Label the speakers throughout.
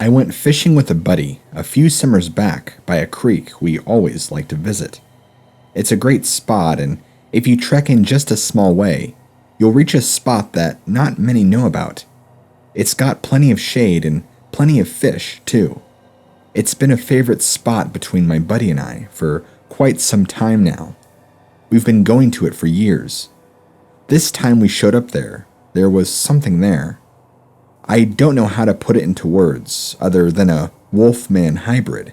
Speaker 1: I went fishing with a buddy a few summers back by a creek we always like to visit. It's a great spot, and if you trek in just a small way, you'll reach a spot that not many know about. It's got plenty of shade and plenty of fish, too. It's been a favorite spot between my buddy and I for quite some time now. We've been going to it for years. This time we showed up there was something there. I don't know how to put it into words other than a wolf-man hybrid.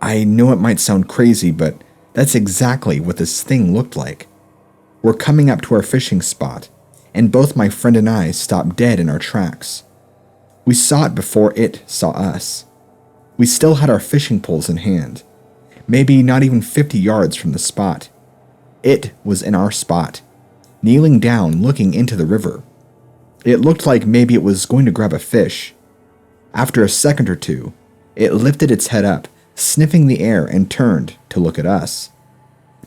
Speaker 1: I know it might sound crazy, but that's exactly what this thing looked like. We're coming up to our fishing spot, and both my friend and I stopped dead in our tracks. We saw it before it saw us. We still had our fishing poles in hand, maybe not even 50 yards from the spot. It was in our spot, kneeling down looking into the river. It looked like maybe it was going to grab a fish. After a second or two, it lifted its head up, sniffing the air, and turned to look at us.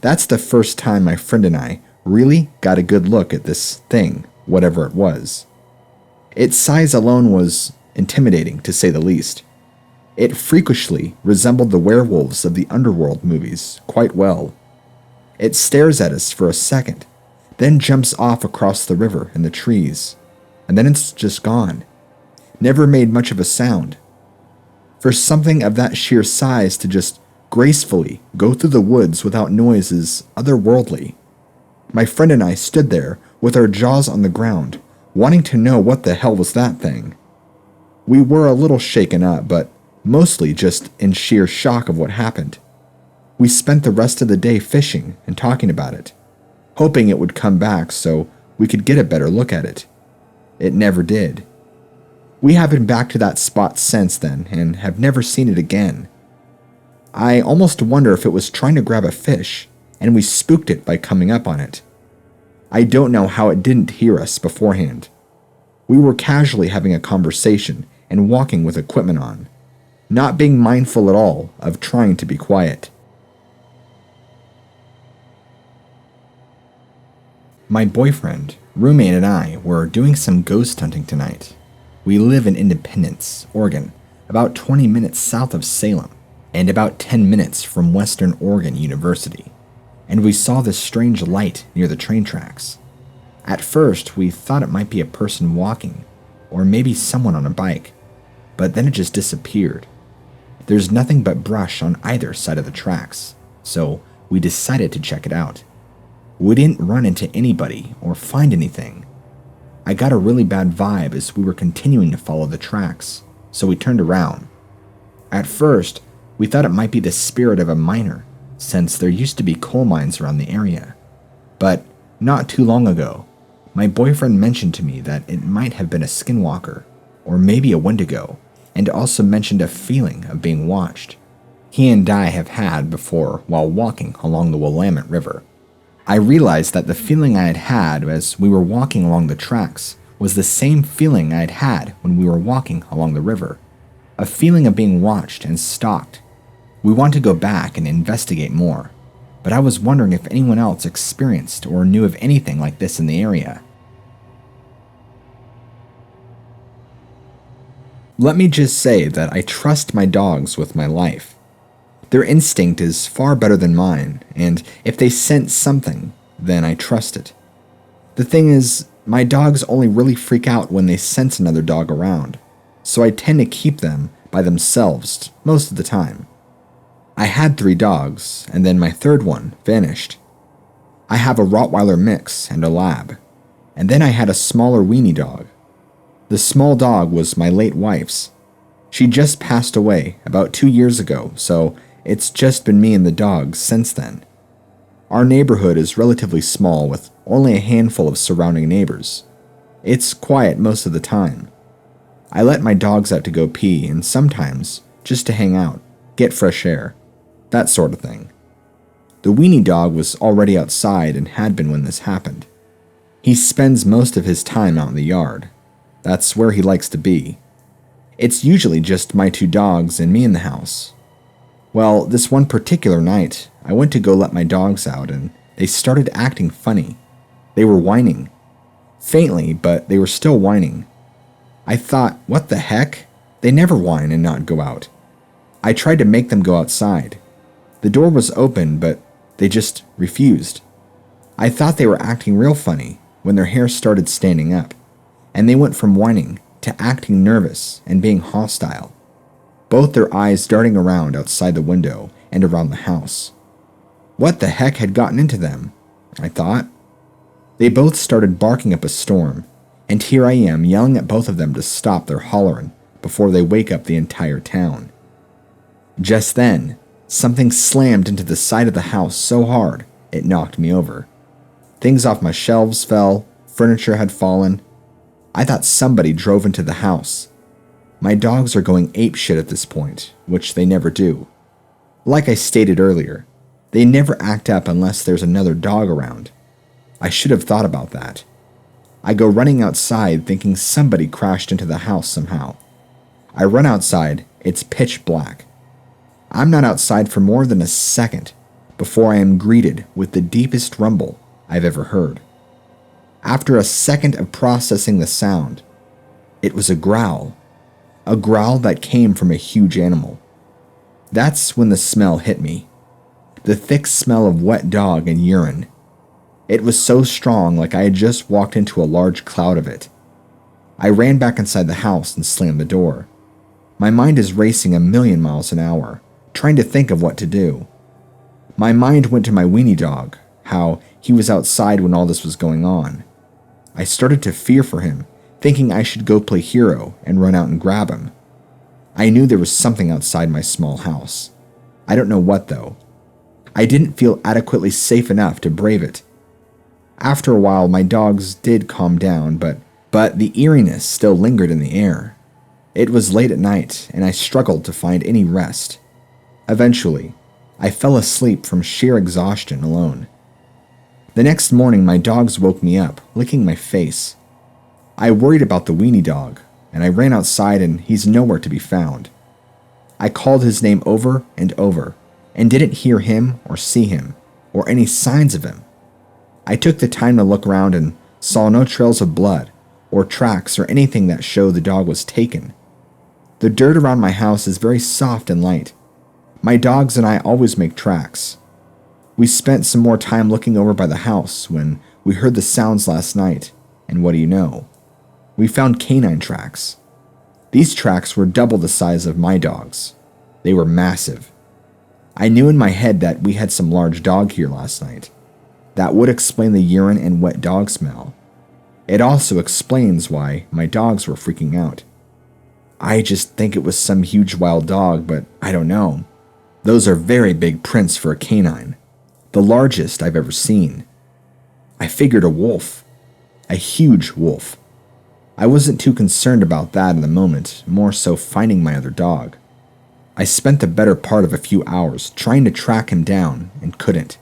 Speaker 1: That's the first time my friend and I really got a good look at this thing, whatever it was. Its size alone was intimidating, to say the least. It freakishly resembled the werewolves of the underworld movies quite well. It stares at us for a second, then jumps off across the river and the trees, and then it's just gone. Never made much of a sound. For something of that sheer size to just gracefully go through the woods without noise is otherworldly. My friend and I stood there with our jaws on the ground, wanting to know what the hell was that thing. We were a little shaken up, but mostly just in sheer shock of what happened. We spent the rest of the day fishing and talking about it, hoping it would come back so we could get a better look at it. It never did. We have been back to that spot since then and have never seen it again. I almost wonder if it was trying to grab a fish and we spooked it by coming up on it. I don't know how it didn't hear us beforehand. We were casually having a conversation and walking with equipment on, not being mindful at all of trying to be quiet. My boyfriend, roommate, and I were doing some ghost hunting tonight. We live in Independence, Oregon, about 20 minutes south of Salem, and about 10 minutes from Western Oregon University, and we saw this strange light near the train tracks. At first, we thought it might be a person walking, or maybe someone on a bike, but then it just disappeared. There's nothing but brush on either side of the tracks, so we decided to check it out. We didn't run into anybody or find anything. I got a really bad vibe as we were continuing to follow the tracks, so we turned around. At first, we thought it might be the spirit of a miner, since there used to be coal mines around the area. But not too long ago, my boyfriend mentioned to me that it might have been a skinwalker, or maybe a wendigo, and also mentioned a feeling of being watched. He and I have had before while walking along the Willamette River. I realized that the feeling I had had as we were walking along the tracks was the same feeling I had had when we were walking along the river. A feeling of being watched and stalked. We want to go back and investigate more, but I was wondering if anyone else experienced or knew of anything like this in the area. Let me just say that I trust my dogs with my life. Their instinct is far better than mine, and if they sense something, then I trust it. The thing is, my dogs only really freak out when they sense another dog around, so I tend to keep them by themselves most of the time. I had 3 dogs, and then my third one vanished. I have a Rottweiler mix and a lab, and then I had a smaller weenie dog. The small dog was my late wife's. She just passed away about 2 years ago, so it's just been me and the dogs since then. Our neighborhood is relatively small with only a handful of surrounding neighbors. It's quiet most of the time. I let my dogs out to go pee and sometimes just to hang out, get fresh air, that sort of thing. The weenie dog was already outside and had been when this happened. He spends most of his time out in the yard. That's where he likes to be. It's usually just my 2 dogs and me in the house. Well, this one particular night, I went to go let my dogs out and they started acting funny. They were whining. Faintly, but they were still whining. I thought, what the heck? They never whine and not go out. I tried to make them go outside. The door was open, but they just refused. I thought they were acting real funny when their hair started standing up, and they went from whining to acting nervous and being hostile, both their eyes darting around outside the window and around the house. What the heck had gotten into them? I thought. They both started barking up a storm, and here I am yelling at both of them to stop their hollering before they wake up the entire town. Just then, something slammed into the side of the house so hard it knocked me over. Things off my shelves fell, furniture had fallen. I thought somebody drove into the house. My dogs are going apeshit at this point, which they never do. Like I stated earlier, they never act up unless there's another dog around. I should have thought about that. I go running outside thinking somebody crashed into the house somehow. I run outside, it's pitch black. I'm not outside for more than a second before I am greeted with the deepest rumble I've ever heard. After a second of processing the sound, it was a growl that came from a huge animal. That's when the smell hit me. The thick smell of wet dog and urine. It was so strong, like I had just walked into a large cloud of it. I ran back inside the house and slammed the door. My mind is racing 1,000,000 miles an hour, trying to think of what to do. My mind went to my weenie dog, how he was outside when all this was going on. I started to fear for him, thinking I should go play hero and run out and grab him. I knew there was something outside my small house. I don't know what though. I didn't feel adequately safe enough to brave it. After a while, my dogs did calm down, but the eeriness still lingered in the air. It was late at night, and I struggled to find any rest. Eventually, I fell asleep from sheer exhaustion alone. The next morning, my dogs woke me up, licking my face. I worried about the weenie dog, and I ran outside and he's nowhere to be found. I called his name over and over, and didn't hear him or see him, or any signs of him. I took the time to look around and saw no trails of blood, or tracks or anything that showed the dog was taken. The dirt around my house is very soft and light. My dogs and I always make tracks. We spent some more time looking over by the house when we heard the sounds last night, and what do you know? We found canine tracks. These tracks were double the size of my dogs. They were massive. I knew in my head that we had some large dog here last night. That would explain the urine and wet dog smell. It also explains why my dogs were freaking out. I just think it was some huge wild dog, but I don't know. Those are very big prints for a canine. The largest I've ever seen. I figured a wolf. A huge wolf. I wasn't too concerned about that in the moment, more so finding my other dog. I spent the better part of a few hours trying to track him down and couldn't.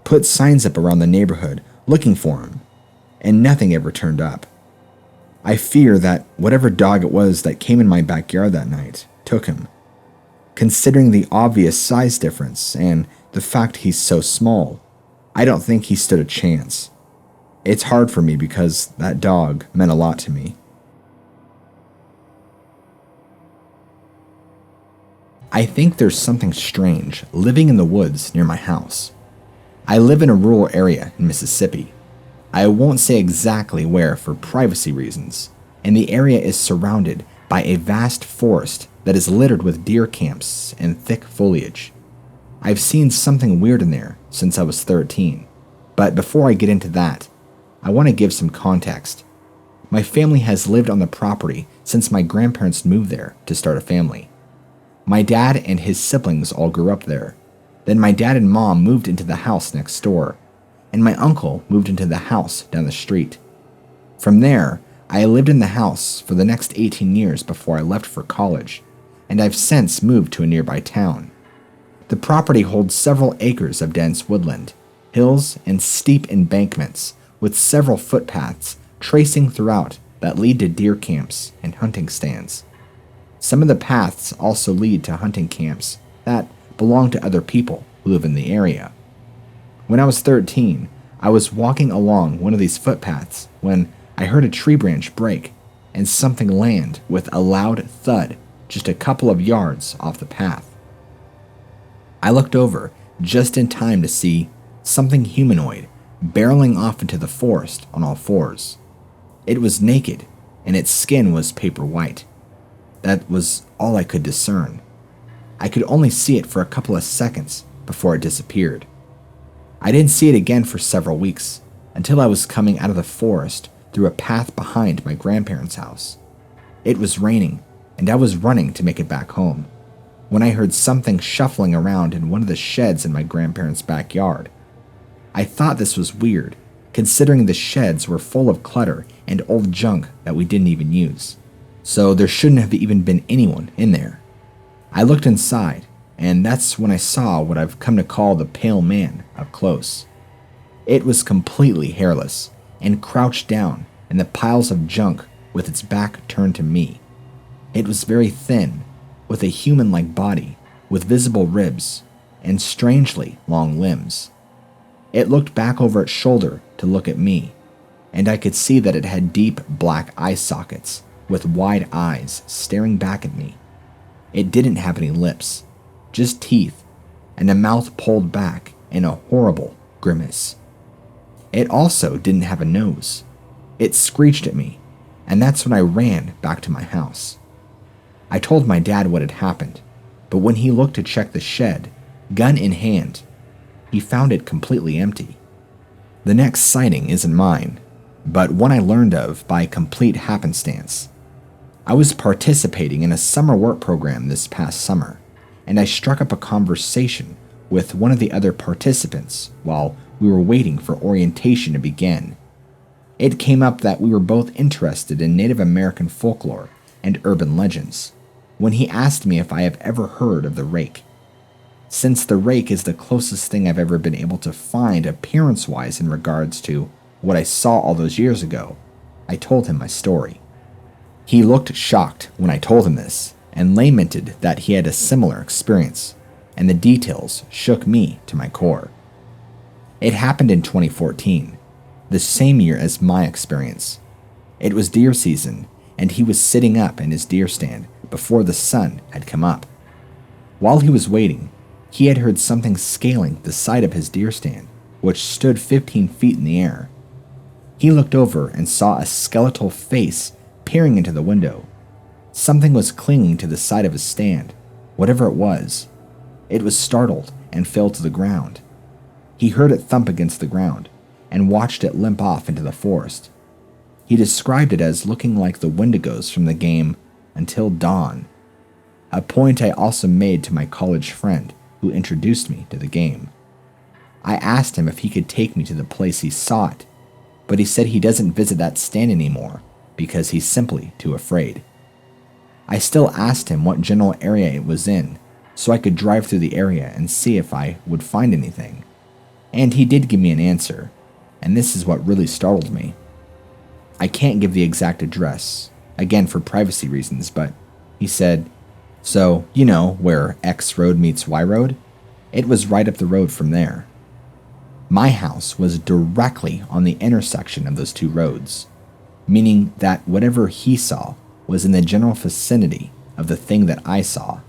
Speaker 1: Put signs up around the neighborhood looking for him, and nothing ever turned up. I fear that whatever dog it was that came in my backyard that night took him. Considering the obvious size difference and the fact he's so small, I don't think he stood a chance. It's hard for me because that dog meant a lot to me. I think there's something strange living in the woods near my house. I live in a rural area in Mississippi. I won't say exactly where for privacy reasons, and the area is surrounded by a vast forest that is littered with deer camps and thick foliage. I've seen something weird in there since I was 13, but before I get into that, I want to give some context. My family has lived on the property since my grandparents moved there to start a family. My dad and his siblings all grew up there. Then my dad and mom moved into the house next door, and my uncle moved into the house down the street. From there, I lived in the house for the next 18 years before I left for college, and I've since moved to a nearby town. The property holds several acres of dense woodland, hills, and steep embankments, with several footpaths tracing throughout that lead to deer camps and hunting stands. Some of the paths also lead to hunting camps that belong to other people who live in the area. When I was 13, I was walking along one of these footpaths when I heard a tree branch break and something land with a loud thud just a couple of yards off the path. I looked over just in time to see something humanoid barreling off into the forest on all fours. It was naked, and its skin was paper white. That was all I could discern. I could only see it for a couple of seconds before it disappeared. I didn't see it again for several weeks, until I was coming out of the forest through a path behind my grandparents' house. It was raining, and I was running to make it back home, when I heard something shuffling around in one of the sheds in my grandparents' backyard. I thought this was weird, considering the sheds were full of clutter and old junk that we didn't even use, so there shouldn't have even been anyone in there. I looked inside, and that's when I saw what I've come to call the Pale Man up close. It was completely hairless and crouched down in the piles of junk with its back turned to me. It was very thin, with a human-like body, with visible ribs, and strangely long limbs. It looked back over its shoulder to look at me, and I could see that it had deep black eye sockets with wide eyes staring back at me. It didn't have any lips, just teeth, and a mouth pulled back in a horrible grimace. It also didn't have a nose. It screeched at me, and that's when I ran back to my house. I told my dad what had happened, but when he looked to check the shed, gun in hand, he found it completely empty. The next sighting isn't mine, but one I learned of by complete happenstance. I was participating in a summer work program this past summer, and I struck up a conversation with one of the other participants while we were waiting for orientation to begin. It came up that we were both interested in Native American folklore and urban legends, when he asked me if I have ever heard of the rake. Since the rake is the closest thing I've ever been able to find appearance-wise in regards to what I saw all those years ago, I told him my story. He looked shocked when I told him this, and lamented that he had a similar experience, and the details shook me to my core. It happened in 2014, the same year as my experience. It was deer season, and he was sitting up in his deer stand before the sun had come up. While he was waiting, he had heard something scaling the side of his deer stand, which stood 15 feet in the air. He looked over and saw a skeletal face peering into the window. Something was clinging to the side of his stand, whatever it was. It was startled and fell to the ground. He heard it thump against the ground and watched it limp off into the forest. He described it as looking like the Wendigos from the game Until Dawn, a point I also made to my college friend who introduced me to the game. I asked him if he could take me to the place he saw it, but he said he doesn't visit that stand anymore because he's simply too afraid. I still asked him what general area it was in, so I could drive through the area and see if I would find anything. And he did give me an answer, and this is what really startled me. I can't give the exact address, again for privacy reasons, but he said, "So, you know where X road meets Y road? It was right up the road from there." My house was directly on the intersection of those two roads, meaning that whatever he saw was in the general vicinity of the thing that I saw.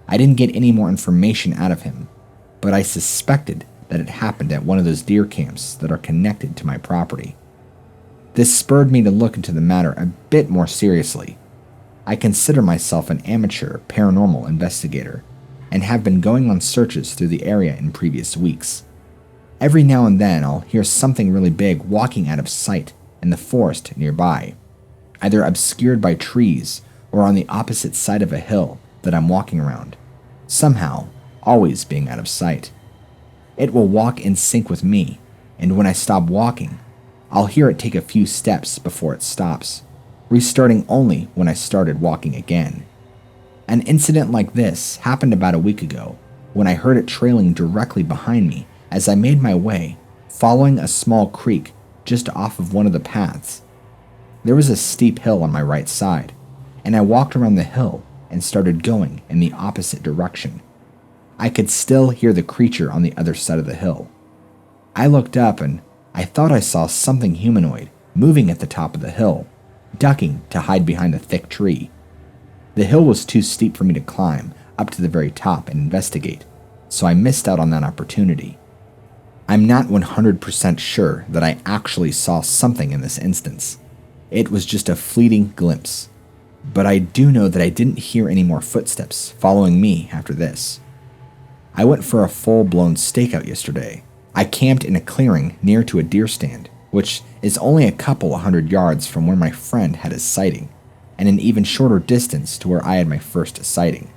Speaker 1: I didn't get any more information out of him, but I suspected that it happened at one of those deer camps that are connected to my property. This spurred me to look into the matter a bit more seriously. I consider myself an amateur paranormal investigator and have been going on searches through the area in previous weeks. Every now and then I'll hear something really big walking out of sight in the forest nearby, either obscured by trees or on the opposite side of a hill that I'm walking around, somehow always being out of sight. It will walk in sync with me, and when I stop walking, I'll hear it take a few steps before it stops, restarting only when I started walking again. An incident like this happened about a week ago when I heard it trailing directly behind me as I made my way, following a small creek just off of one of the paths. There was a steep hill on my right side, and I walked around the hill and started going in the opposite direction. I could still hear the creature on the other side of the hill. I looked up and I thought I saw something humanoid moving at the top of the hill, ducking to hide behind a thick tree. The hill was too steep for me to climb up to the very top and investigate, so I missed out on that opportunity. I'm not 100% sure that I actually saw something in this instance. It was just a fleeting glimpse. But I do know that I didn't hear any more footsteps following me after this. I went for a full-blown stakeout yesterday. I camped in a clearing near to a deer stand, which is only a couple 100 yards from where my friend had his sighting, and an even shorter distance to where I had my first sighting.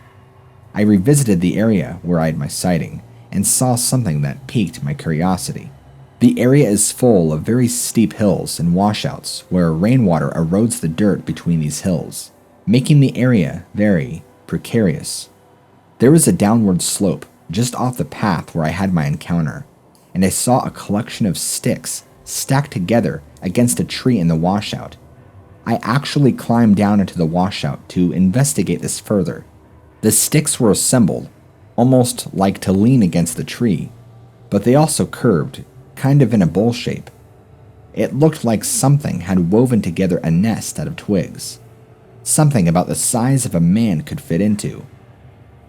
Speaker 1: I revisited the area where I had my sighting and saw something that piqued my curiosity. The area is full of very steep hills and washouts where rainwater erodes the dirt between these hills, making the area very precarious. There was a downward slope just off the path where I had my encounter, and I saw a collection of sticks stacked together against a tree in the washout. I actually climbed down into the washout to investigate this further. The sticks were assembled, almost like to lean against the tree, but they also curved, kind of in a bowl shape. It looked like something had woven together a nest out of twigs, something about the size of a man could fit into.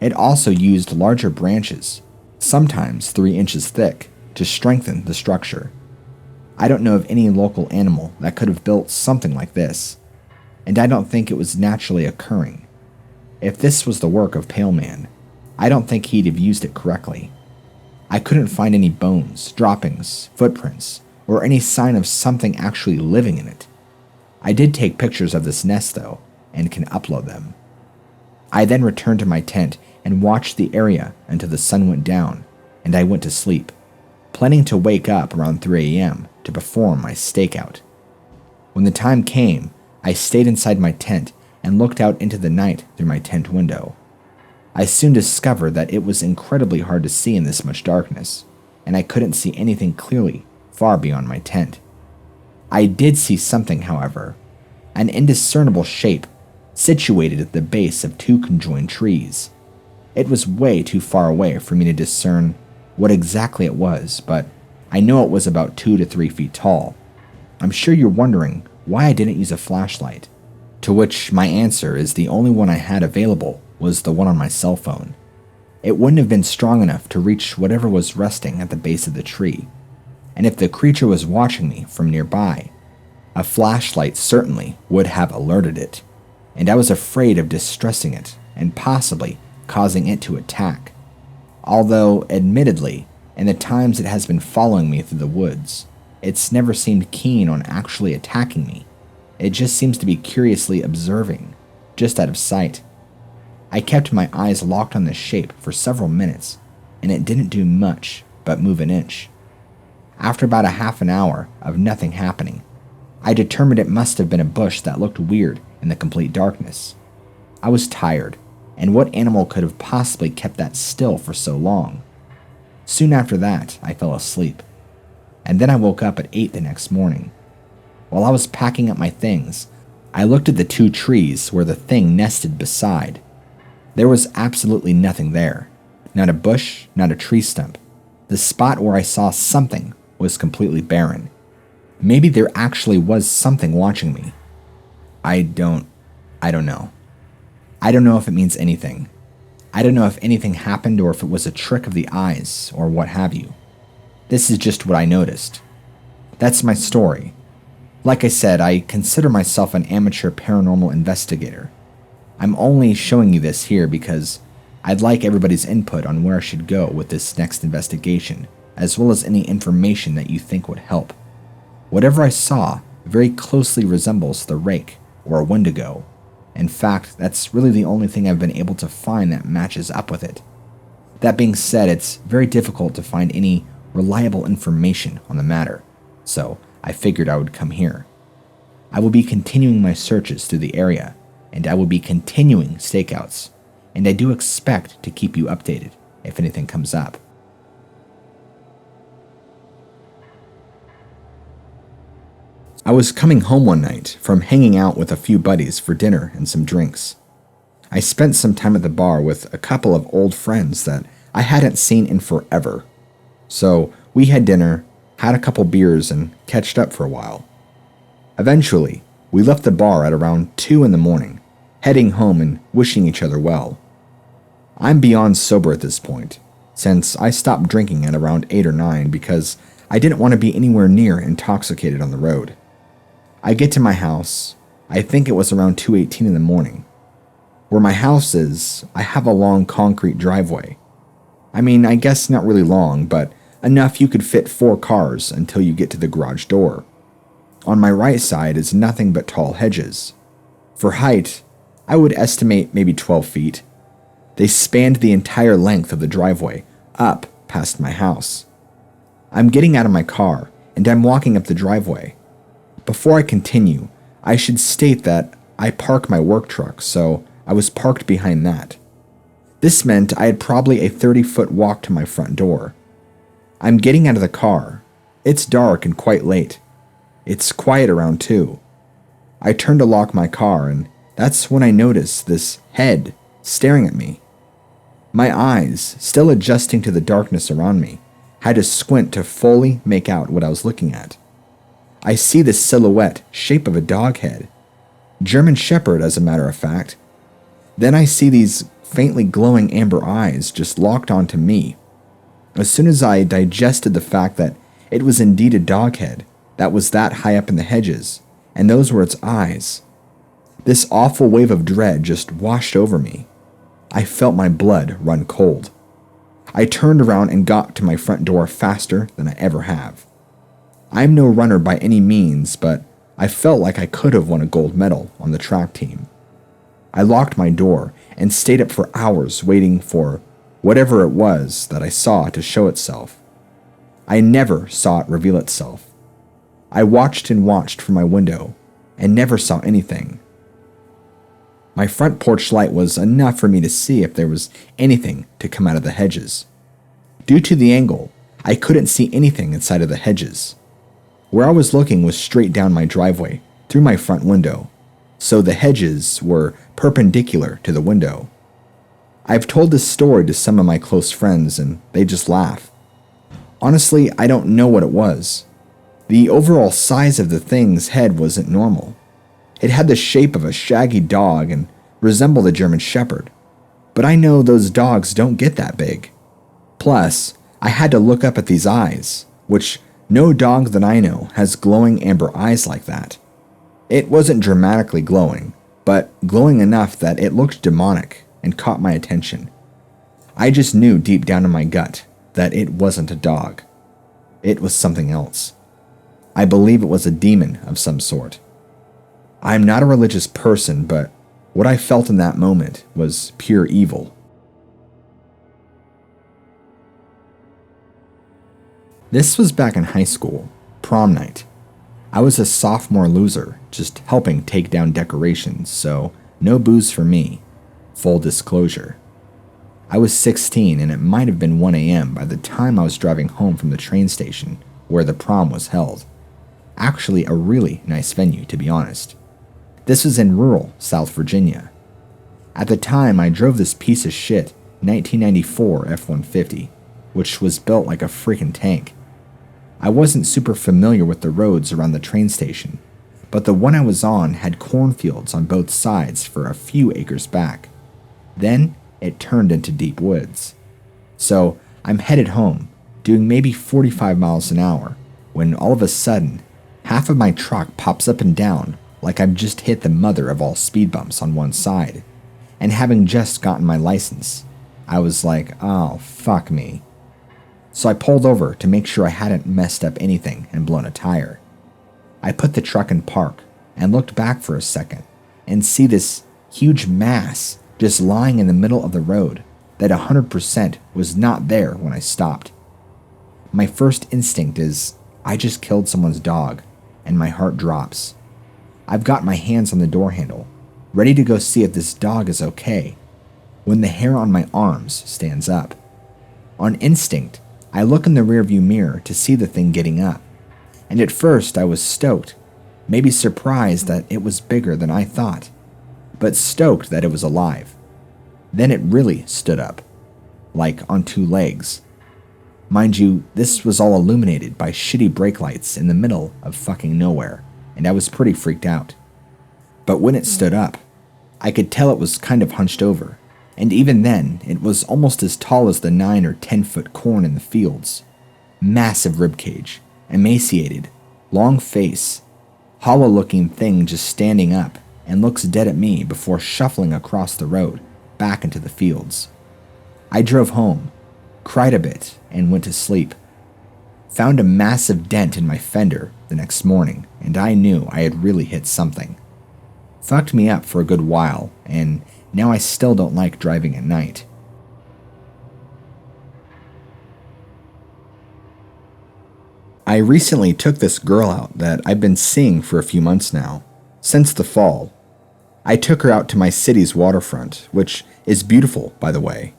Speaker 1: It also used larger branches, sometimes 3 inches thick, to strengthen the structure. I don't know of any local animal that could have built something like this, and I don't think it was naturally occurring. If this was the work of Pale Man, I don't think he'd have used it correctly. I couldn't find any bones, droppings, footprints, or any sign of something actually living in it. I did take pictures of this nest though, and can upload them. I then returned to my tent and watched the area until the sun went down, and I went to sleep, planning to wake up around 3 a.m. to perform my stakeout. When the time came, I stayed inside my tent and looked out into the night through my tent window. I soon discovered that it was incredibly hard to see in this much darkness, and I couldn't see anything clearly far beyond my tent. I did see something, however, an indiscernible shape situated at the base of 2 conjoined trees. It was way too far away for me to discern what exactly it was, but I know it was about 2 to 3 feet tall. I'm sure you're wondering why I didn't use a flashlight, to which my answer is the only one I had available was the one on my cell phone. It wouldn't have been strong enough to reach whatever was resting at the base of the tree, and if the creature was watching me from nearby, a flashlight certainly would have alerted it, and I was afraid of distressing it and possibly causing it to attack. Although, admittedly, in the times it has been following me through the woods, it's never seemed keen on actually attacking me. It just seems to be curiously observing, just out of sight. I kept my eyes locked on this shape for several minutes, and it didn't do much but move an inch. After about a half an hour of nothing happening, I determined it must have been a bush that looked weird in the complete darkness. I was tired, and what animal could have possibly kept that still for so long? Soon after that, I fell asleep, and then I woke up at 8 the next morning. While I was packing up my things, I looked at the 2 trees where the thing nested beside. There was absolutely nothing there. Not a bush, not a tree stump. The spot where I saw something was completely barren. Maybe there actually was something watching me. I don't know. I don't know if it means anything. I don't know if anything happened or if it was a trick of the eyes or what have you. This is just what I noticed. That's my story. Like I said, I consider myself an amateur paranormal investigator. I'm only showing you this here because I'd like everybody's input on where I should go with this next investigation, as well as any information that you think would help. Whatever I saw very closely resembles the rake or a wendigo. In fact, that's really the only thing I've been able to find that matches up with it. That being said, it's very difficult to find any reliable information on the matter, so I figured I would come here. I will be continuing my searches through the area, and I will be continuing stakeouts, and I do expect to keep you updated if anything comes up. I was coming home one night from hanging out with a few buddies for dinner and some drinks. I spent some time at the bar with a couple of old friends that I hadn't seen in forever. So we had dinner, had a couple beers, and catched up for a while. Eventually, We left the bar at around 2 in the morning, heading home and wishing each other well. I'm beyond sober at this point, since I stopped drinking at around 8 or 9 because I didn't want to be anywhere near intoxicated on the road. I get to my house, I think it was around 2:18 in the morning. Where my house is, I have a long concrete driveway. I mean, I guess not really long, but enough you could fit 4 cars until you get to the garage door. On my right side is nothing but tall hedges. For height, I would estimate maybe 12 feet. They spanned the entire length of the driveway, up past my house. I'm getting out of my car, and I'm walking up the driveway. Before I continue, I should state that I park my work truck, so I was parked behind that. This meant I had probably a 30-foot walk to my front door. I'm getting out of the car. It's dark and quite late. It's quiet around 2. I turn to lock my car, and that's when I notice this head staring at me. My eyes, still adjusting to the darkness around me, had to squint to fully make out what I was looking at. I see the silhouette shape of a dog head. German Shepherd, as a matter of fact. Then I see these faintly glowing amber eyes just locked onto me. As soon as I digested the fact that it was indeed a dog head that was that high up in the hedges, and those were its eyes, this awful wave of dread just washed over me. I felt my blood run cold. I turned around and got to my front door faster than I ever have. I'm no runner by any means, but I felt like I could have won a gold medal on the track team. I locked my door and stayed up for hours waiting for whatever it was that I saw to show itself. I never saw it reveal itself. I watched and watched from my window and never saw anything. My front porch light was enough for me to see if there was anything to come out of the hedges. Due to the angle, I couldn't see anything inside of the hedges. Where I was looking was straight down my driveway through my front window, so the hedges were perpendicular to the window. I've told this story to some of my close friends and they just laugh. Honestly, I don't know what it was. The overall size of the thing's head wasn't normal. It had the shape of a shaggy dog and resembled a German Shepherd, but I know those dogs don't get that big. Plus, I had to look up at these eyes, which no dog that I know has glowing amber eyes like that. It wasn't dramatically glowing, but glowing enough that it looked demonic and caught my attention. I just knew deep down in my gut that it wasn't a dog. It was something else. I believe it was a demon of some sort. I'm not a religious person, but what I felt in that moment was pure evil. This was back in high school, prom night. I was a sophomore loser, just helping take down decorations, so no booze for me. Full disclosure. I was 16 and it might have been 1 a.m. by the time I was driving home from the train station where the prom was held. Actually, a really nice venue, to be honest. This was in rural South Virginia. At the time, I drove this piece of shit 1994 F-150, which was built like a freaking tank. I wasn't super familiar with the roads around the train station, but the one I was on had cornfields on both sides for a few acres back. Then it turned into deep woods. So I'm headed home, doing maybe 45 miles an hour, when all of a sudden, half of my truck pops up and down like I've just hit the mother of all speed bumps on one side. And having just gotten my license, I was like, oh, fuck me. So I pulled over to make sure I hadn't messed up anything and blown a tire. I put the truck in park and looked back for a second and see this huge mass just lying in the middle of the road that 100% was not there when I stopped. My first instinct is, I just killed someone's dog, and my heart drops. I've got my hands on the door handle, ready to go see if this dog is okay, when the hair on my arms stands up. On instinct, I look in the rearview mirror to see the thing getting up, and at first I was stoked, maybe surprised that it was bigger than I thought, but stoked that it was alive. Then it really stood up, like on 2 legs. Mind you, this was all illuminated by shitty brake lights in the middle of fucking nowhere, and I was pretty freaked out. But when it stood up, I could tell it was kind of hunched over, and even then, it was almost as tall as the 9 or 10-foot corn in the fields. Massive ribcage, emaciated, long face, hollow-looking thing just standing up and looks dead at me before shuffling across the road back into the fields. I drove home, cried a bit, and went to sleep. Found a massive dent in my fender the next morning, and I knew I had really hit something. Fucked me up for a good while, and now I still don't like driving at night. I recently took this girl out that I've been seeing for a few months now, since the fall. I took her out to my city's waterfront, which is beautiful, by the way.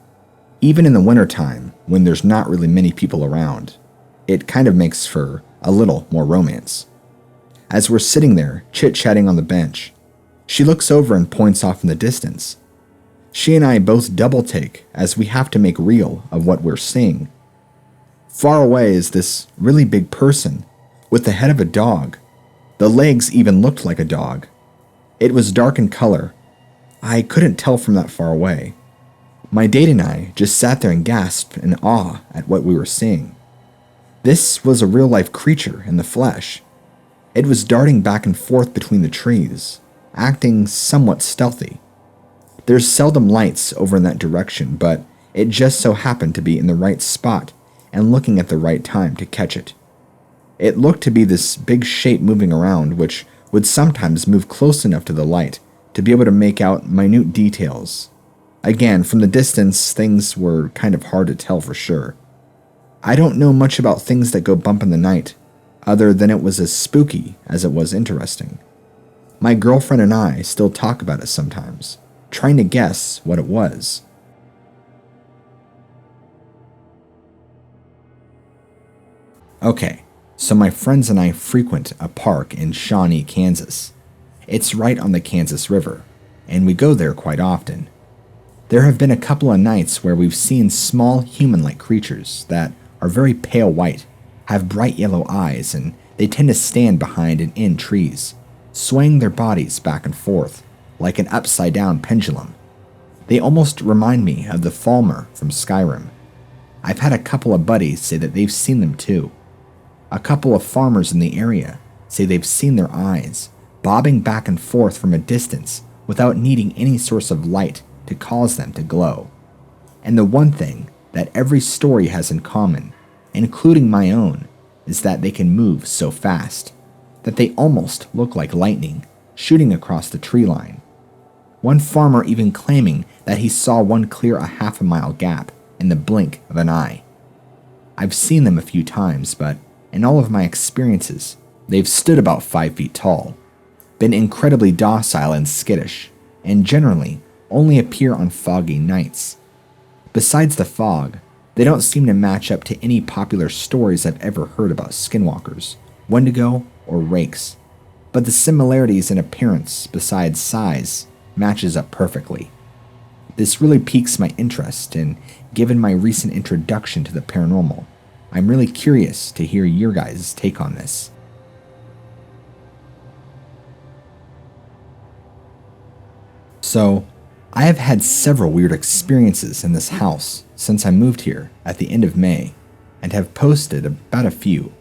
Speaker 1: Even in the wintertime, when there's not really many people around, it kind of makes for a little more romance. As we're sitting there, chit-chatting on the bench, she looks over and points off in the distance. She and I both double-take as we have to make reel of what we're seeing. Far away is this really big person with the head of a dog. The legs even looked like a dog. It was dark in color. I couldn't tell from that far away. My date and I just sat there and gasped in awe at what we were seeing. This was a real-life creature in the flesh. It was darting back and forth between the trees, acting somewhat stealthy. There's seldom lights over in that direction, but it just so happened to be in the right spot and looking at the right time to catch it. It looked to be this big shape moving around, which would sometimes move close enough to the light to be able to make out minute details. Again, from the distance, things were kind of hard to tell for sure. I don't know much about things that go bump in the night, other than it was as spooky as it was interesting. My girlfriend and I still talk about it sometimes, trying to guess what it was. Okay, so my friends and I frequent a park in Shawnee, Kansas. It's right on the Kansas River, and we go there quite often. There have been a couple of nights where we've seen small human-like creatures that are very pale white, have bright yellow eyes, and they tend to stand behind and in trees, swaying their bodies back and forth like an upside-down pendulum. They almost remind me of the Falmer from Skyrim. I've had a couple of buddies say that they've seen them too. A couple of farmers in the area say they've seen their eyes bobbing back and forth from a distance without needing any source of light to cause them to glow. And the one thing that every story has in common, including my own, is that they can move so fast that they almost look like lightning shooting across the tree line. One farmer even claiming that he saw one clear a half-a-mile gap in the blink of an eye. I've seen them a few times, but in all of my experiences, they've stood about 5 feet tall, been incredibly docile and skittish, and generally only appear on foggy nights. Besides the fog, they don't seem to match up to any popular stories I've ever heard about skinwalkers, Wendigo, or rakes, but the similarities in appearance besides size matches up perfectly. This really piques my interest, and given my recent introduction to the paranormal, I'm really curious to hear your guys' take on this. So, I have had several weird experiences in this house since I moved here at the end of May, and have posted about a few.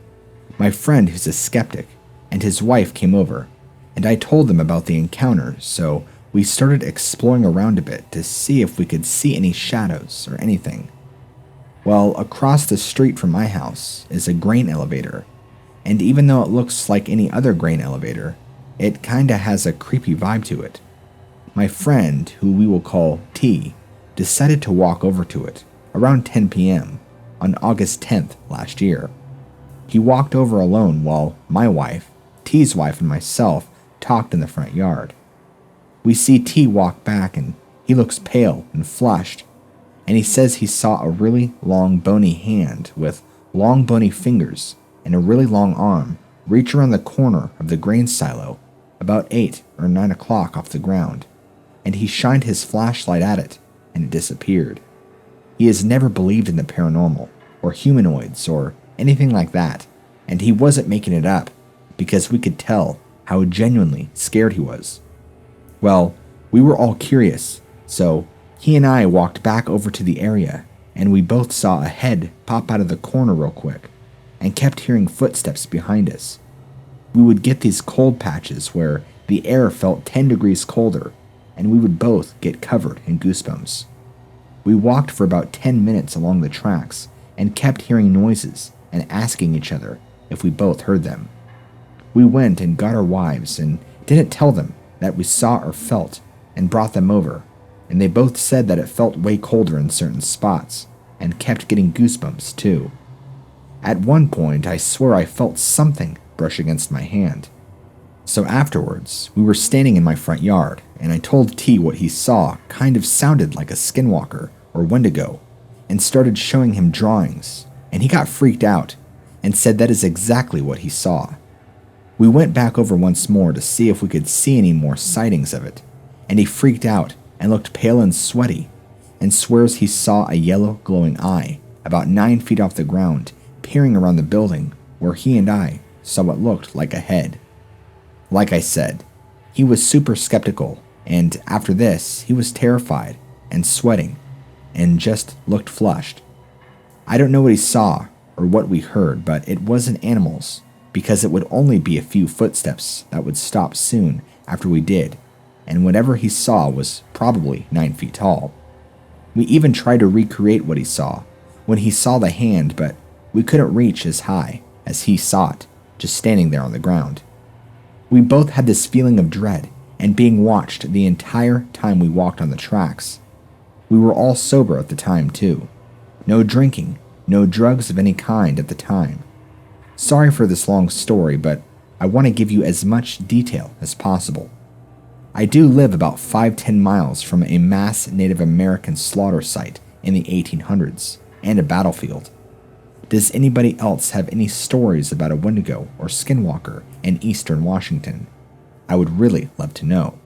Speaker 1: My friend who's a skeptic and his wife came over, and I told them about the encounters, so we started exploring around a bit to see if we could see any shadows or anything. Well, across the street from my house is a grain elevator, and even though it looks like any other grain elevator, it kinda has a creepy vibe to it. My friend, who we will call T, decided to walk over to it around 10 p.m. on August 10th last year. He walked over alone while my wife, T's wife, and myself talked in the front yard. We see T walk back and he looks pale and flushed, and he says he saw a really long bony hand with long bony fingers and a really long arm reach around the corner of the grain silo about 8 or 9 o'clock off the ground, and he shined his flashlight at it and it disappeared. He has never believed in the paranormal or humanoids or anything like that, and he wasn't making it up because we could tell how genuinely scared he was. Well, we were all curious, so he and I walked back over to the area, and we both saw a head pop out of the corner real quick, and kept hearing footsteps behind us. We would get these cold patches where the air felt 10 degrees colder, and we would both get covered in goosebumps. We walked for about 10 minutes along the tracks and kept hearing noises and asking each other if we both heard them. We went and got our wives and didn't tell them that we saw or felt and brought them over, and they both said that it felt way colder in certain spots and kept getting goosebumps too. At one point, I swear I felt something brush against my hand. So afterwards, we were standing in my front yard, and I told T what he saw kind of sounded like a skinwalker or wendigo, and started showing him drawings, and he got freaked out and said that is exactly what he saw. We went back over once more to see if we could see any more sightings of it, and he freaked out and looked pale and sweaty, and swears he saw a yellow glowing eye about 9 feet off the ground peering around the building where he and I saw what looked like a head. Like I said, he was super skeptical, and after this, he was terrified and sweating and just looked flushed. I don't know what he saw or what we heard, but it wasn't animals, because it would only be a few footsteps that would stop soon after we did, and whatever he saw was probably 9 feet tall. We even tried to recreate what he saw when he saw the hand, but we couldn't reach as high as he saw it, just standing there on the ground. We both had this feeling of dread and being watched the entire time we walked on the tracks. We were all sober at the time too. No drinking, no drugs of any kind at the time. Sorry for this long story, but I want to give you as much detail as possible. I do live about 5-10 miles from a mass Native American slaughter site in the 1800s and a battlefield. Does anybody else have any stories about a Wendigo or Skinwalker in eastern Washington? I would really love to know.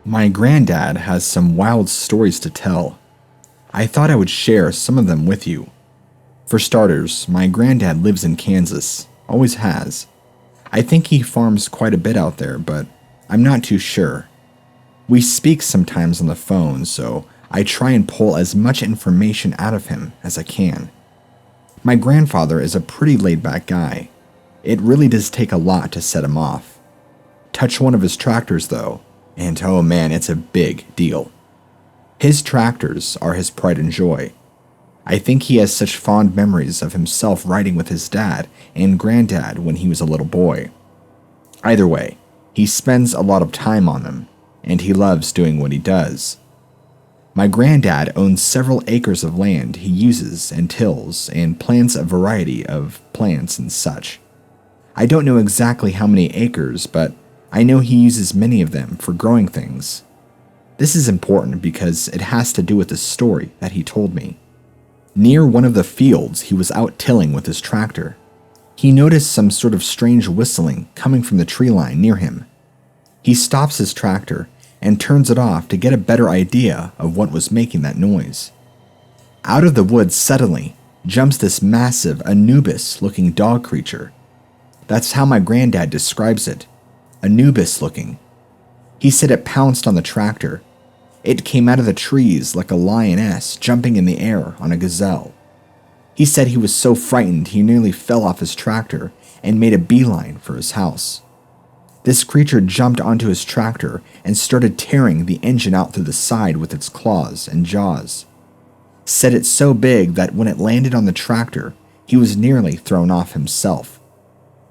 Speaker 1: My granddad has some wild stories to tell. I thought I would share some of them with you. For starters, my granddad lives in Kansas, always has. I think he farms quite a bit out there, but I'm not too sure. We speak sometimes on the phone, so I try and pull as much information out of him as I can. My grandfather is a pretty laid-back guy. It really does take a lot to set him off. Touch one of his tractors, though, and oh man, it's a big deal. His tractors are his pride and joy. I think he has such fond memories of himself riding with his dad and granddad when he was a little boy. Either way, he spends a lot of time on them, and he loves doing what he does. My granddad owns several acres of land he uses and tills and plants a variety of plants and such. I don't know exactly how many acres, but I know he uses many of them for growing things. This is important because it has to do with the story that he told me. Near one of the fields, he was out tilling with his tractor. He noticed some sort of strange whistling coming from the tree line near him. He stops his tractor and turns it off to get a better idea of what was making that noise. Out of the woods suddenly jumps this massive Anubis-looking dog creature. That's how my granddad describes it, Anubis-looking. He said it pounced on the tractor. It came out of the trees like a lioness jumping in the air on a gazelle. He said he was so frightened he nearly fell off his tractor and made a beeline for his house. This creature jumped onto his tractor and started tearing the engine out through the side with its claws and jaws. Said it's so big that when it landed on the tractor, he was nearly thrown off himself.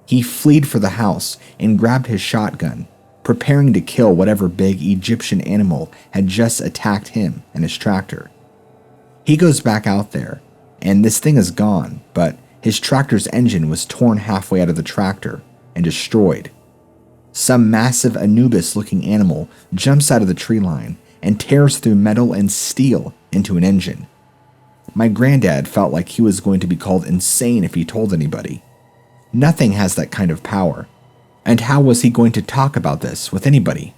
Speaker 1: He fled for the house and grabbed his shotgun, preparing to kill whatever big Egyptian animal had just attacked him and his tractor. He goes back out there, and this thing is gone, but his tractor's engine was torn halfway out of the tractor and destroyed. Some massive Anubis-looking animal jumps out of the tree line and tears through metal and steel into an engine. My granddad felt like he was going to be called insane if he told anybody. Nothing has that kind of power. And how was he going to talk about this with anybody?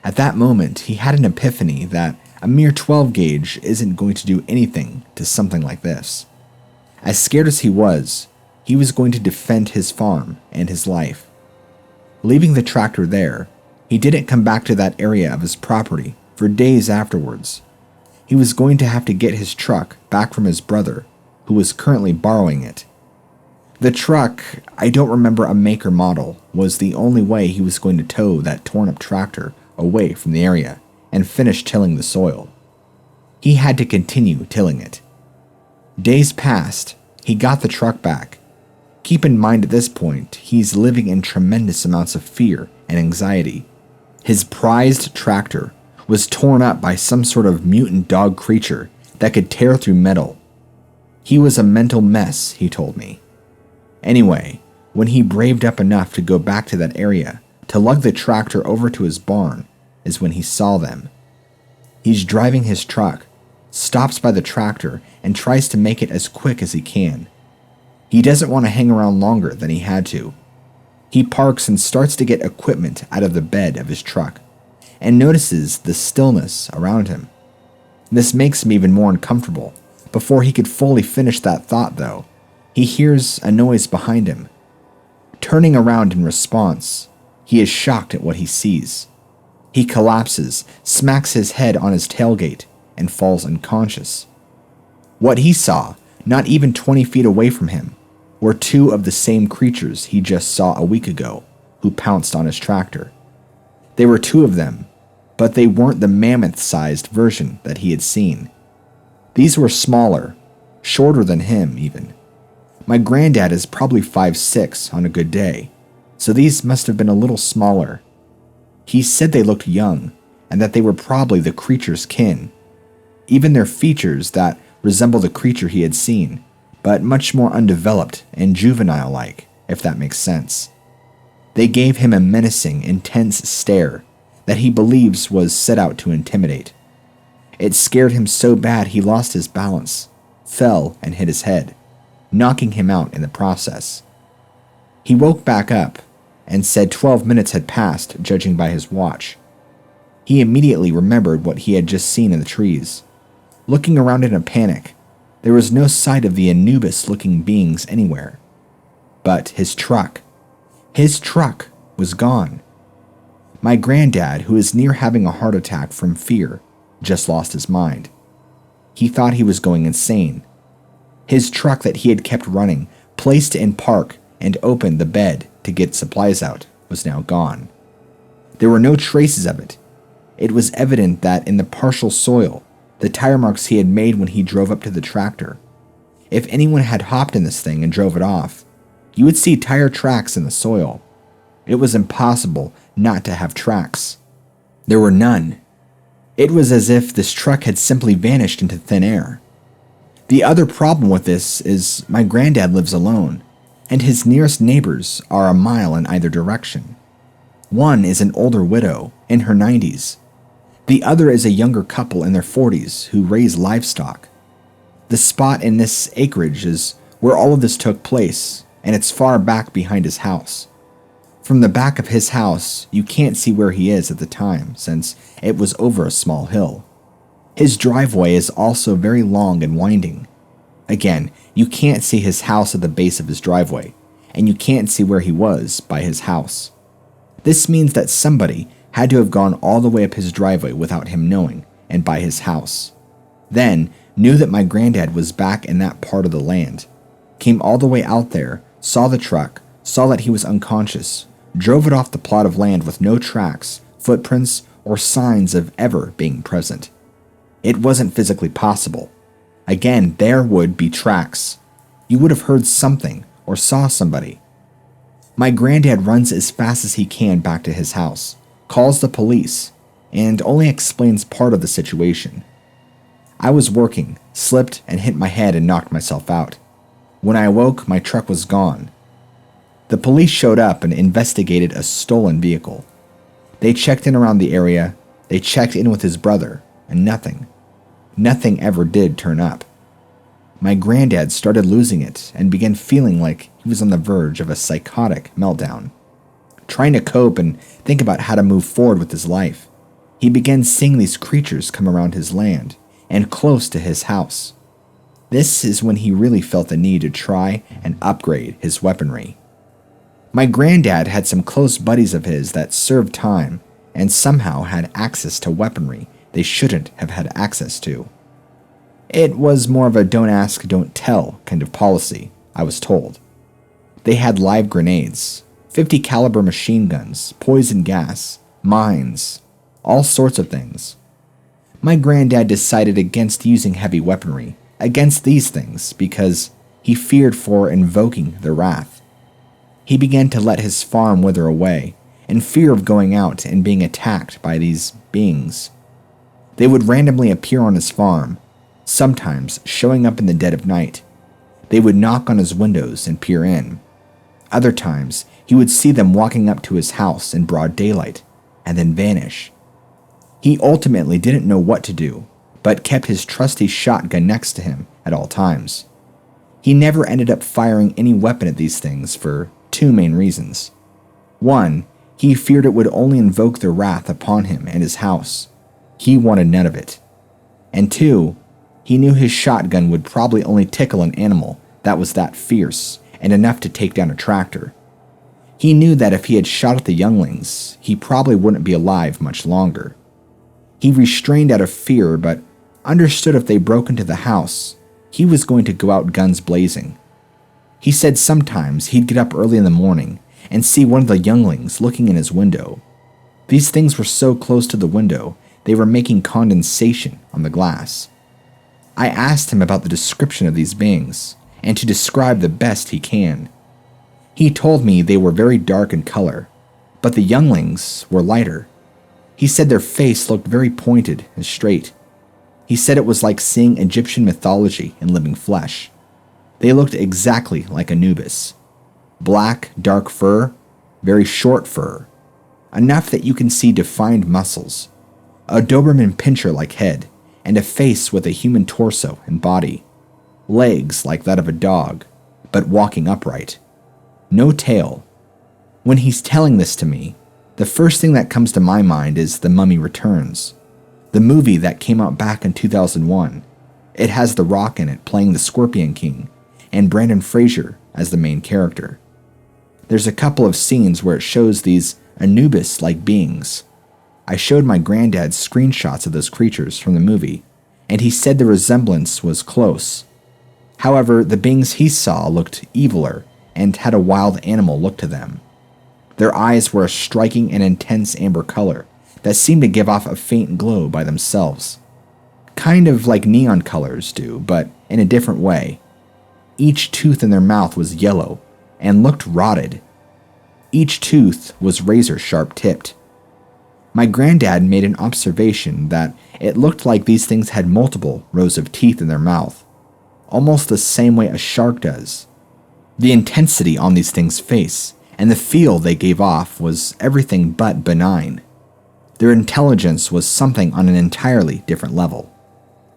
Speaker 1: At that moment, he had an epiphany that a mere 12 gauge isn't going to do anything to something like this. As scared as he was going to defend his farm and his life. Leaving the tractor there, he didn't come back to that area of his property for days afterwards. He was going to have to get his truck back from his brother, who was currently borrowing it. The truck, I don't remember a make or model, was the only way he was going to tow that torn-up tractor away from the area and finish tilling the soil. He had to continue tilling it. Days passed. He got the truck back. Keep in mind at this point, he's living in tremendous amounts of fear and anxiety. His prized tractor was torn up by some sort of mutant dog creature that could tear through metal. He was a mental mess, he told me. Anyway, when he braved up enough to go back to that area to lug the tractor over to his barn is when he saw them. He's driving his truck, stops by the tractor, and tries to make it as quick as he can. He doesn't want to hang around longer than he had to. He parks and starts to get equipment out of the bed of his truck and notices the stillness around him. This makes him even more uncomfortable. Before he could fully finish that thought, though, he hears a noise behind him. Turning around in response, he is shocked at what he sees. He collapses, smacks his head on his tailgate, and falls unconscious. What he saw, not even 20 feet away from him, were two of the same creatures he just saw a week ago, who pounced on his tractor. There were two of them, but they weren't the mammoth-sized version that he had seen. These were smaller, shorter than him even. My granddad is probably 5'6" on a good day, so these must have been a little smaller. He said they looked young, and that they were probably the creature's kin. Even their features that resembled the creature he had seen, but much more undeveloped and juvenile-like, if that makes sense. They gave him a menacing, intense stare that he believes was set out to intimidate. It scared him so bad he lost his balance, fell, and hit his head, knocking him out in the process. He woke back up and said 12 minutes had passed, judging by his watch. He immediately remembered what he had just seen in the trees. Looking around in a panic, there was no sight of the Anubis-looking beings anywhere. But his truck was gone. My granddad, who is near having a heart attack from fear, just lost his mind. He thought he was going insane. His truck that he had kept running, placed in park, and opened the bed to get supplies out, was now gone. There were no traces of it. It was evident that in the partial soil, the tire marks he had made when he drove up to the tractor. If anyone had hopped in this thing and drove it off, you would see tire tracks in the soil. It was impossible not to have tracks. There were none. It was as if this truck had simply vanished into thin air. The other problem with this is my granddad lives alone, and his nearest neighbors are a mile in either direction. One is an older widow in her 90s. The other is a younger couple in their 40s who raise livestock. The spot in this acreage is where all of this took place, and it's far back behind his house. From the back of his house, you can't see where he is at the time, since it was over a small hill. His driveway is also very long and winding. Again, you can't see his house at the base of his driveway, and you can't see where he was by his house. This means that somebody had to have gone all the way up his driveway without him knowing, and by his house. Then, knew that my granddad was back in that part of the land, came all the way out there, saw the truck, saw that he was unconscious, drove it off the plot of land with no tracks, footprints, or signs of ever being present. It wasn't physically possible. Again, there would be tracks. You would have heard something or saw somebody. My granddad runs as fast as he can back to his house, calls the police, and only explains part of the situation. I was working, slipped and hit my head and knocked myself out. When I awoke, my truck was gone. The police showed up and investigated a stolen vehicle. They checked in around the area, they checked in with his brother, and nothing. Nothing ever did turn up. My granddad started losing it and began feeling like he was on the verge of a psychotic meltdown. Trying to cope and think about how to move forward with his life, he began seeing these creatures come around his land and close to his house. This is when he really felt the need to try and upgrade his weaponry. My granddad had some close buddies of his that served time and somehow had access to weaponry they shouldn't have had access to. It was more of a don't ask, don't tell kind of policy, I was told. They had live grenades, 50 caliber machine guns, poison gas, mines, all sorts of things. My granddad decided against using heavy weaponry, against these things, because he feared for invoking their wrath. He began to let his farm wither away, in fear of going out and being attacked by these beings. They would randomly appear on his farm, sometimes showing up in the dead of night. They would knock on his windows and peer in. Other times, he would see them walking up to his house in broad daylight, and then vanish. He ultimately didn't know what to do, but kept his trusty shotgun next to him at all times. He never ended up firing any weapon at these things for two main reasons. One, he feared it would only invoke their wrath upon him and his house. He wanted none of it. And two, he knew his shotgun would probably only tickle an animal that was that fierce and enough to take down a tractor. He knew that if he had shot at the younglings, he probably wouldn't be alive much longer. He restrained out of fear, but understood if they broke into the house, he was going to go out guns blazing. He said sometimes he'd get up early in the morning and see one of the younglings looking in his window. These things were so close to the window, they were making condensation on the glass. I asked him about the description of these beings, and to describe the best he can. He told me they were very dark in color, but the younglings were lighter. He said their face looked very pointed and straight. He said it was like seeing Egyptian mythology in living flesh. They looked exactly like Anubis. Black, dark fur, very short fur, enough that you can see defined muscles, a Doberman Pinscher-like head, and a face with a human torso and body, legs like that of a dog, but walking upright. No tail. When he's telling this to me, the first thing that comes to my mind is The Mummy Returns, the movie that came out back in 2001. It has The Rock in it playing the Scorpion King, and Brendan Fraser as the main character. There's a couple of scenes where it shows these Anubis-like beings. I showed my granddad screenshots of those creatures from the movie, and he said the resemblance was close. However, the beings he saw looked eviler and had a wild animal look to them. Their eyes were a striking and intense amber color that seemed to give off a faint glow by themselves. Kind of like neon colors do, but in a different way. Each tooth in their mouth was yellow and looked rotted. Each tooth was razor-sharp tipped. My granddad made an observation that it looked like these things had multiple rows of teeth in their mouth, almost the same way a shark does. The intensity on these things' face and the feel they gave off was everything but benign. Their intelligence was something on an entirely different level.